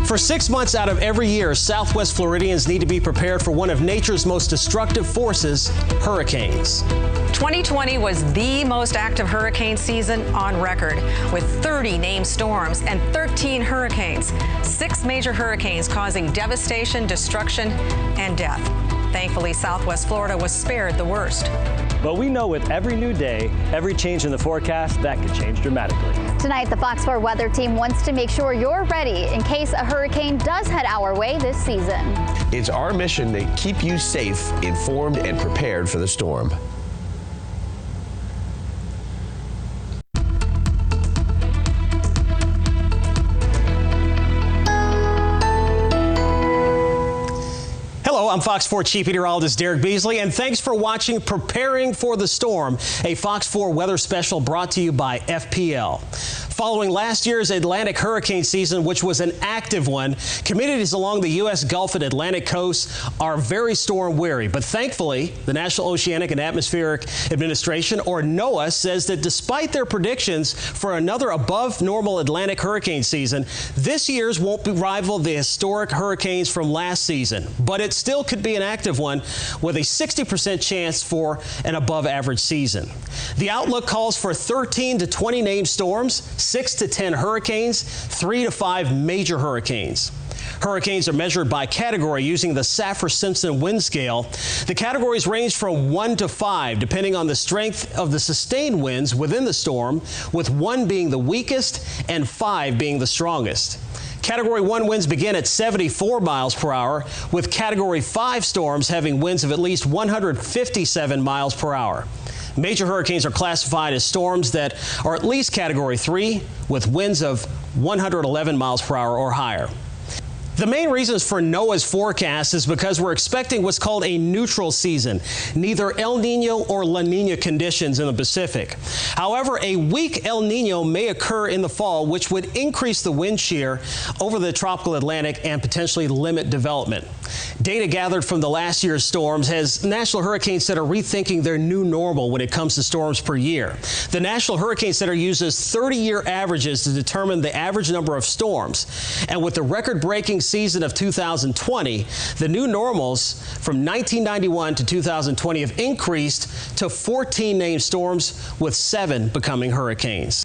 For 6 months out of every year, Southwest Floridians need to be prepared for one of nature's most destructive forces, hurricanes. 2020 was the most active hurricane season on record, with 30 named storms and 13 hurricanes. 6 major hurricanes causing devastation, destruction, and death. Thankfully, Southwest Florida was spared the worst. But we know with every new day, every change in the forecast, that could change dramatically. Tonight, the Fox 4 weather team wants to make sure you're ready in case a hurricane does head our way this season. It's our mission to keep you safe, informed, and prepared for the storm. Hello, I'm Fox 4 Chief Meteorologist Derek Beasley, and thanks for watching Preparing for the Storm, a Fox 4 weather special brought to you by FPL. Following last year's Atlantic hurricane season, which was an active one, communities along the U.S. Gulf and Atlantic coasts are very storm weary. But thankfully, the National Oceanic and Atmospheric Administration, or NOAA, says that despite their predictions for another above normal Atlantic hurricane season, this year's won't rival the historic hurricanes from last season. But it still could be an active one with a 60% chance for an above average season. The outlook calls for 13 to 20 named storms, 6 to 10 hurricanes, 3 to 5 major hurricanes. Hurricanes are measured by category using the Saffir-Simpson wind scale. The categories range from 1 to 5, depending on the strength of the sustained winds within the storm, with 1 being the weakest and 5 being the strongest. Category 1 winds begin at 74 miles per hour, with Category 5 storms having winds of at least 157 miles per hour. Major hurricanes are classified as storms that are at least Category 3 with winds of 111 miles per hour or higher. The main reasons for NOAA's forecast is because we're expecting what's called a neutral season, neither El Nino or La Nina conditions in the Pacific. However, a weak El Nino may occur in the fall, which would increase the wind shear over the tropical Atlantic and potentially limit development. Data gathered from the last year's storms has National Hurricane Center rethinking their new normal when it comes to storms per year. The National Hurricane Center uses 30-year averages to determine the average number of storms. And with the record-breaking season of 2020, the new normals from 1991 to 2020 have increased to 14 named storms, with 7 becoming hurricanes.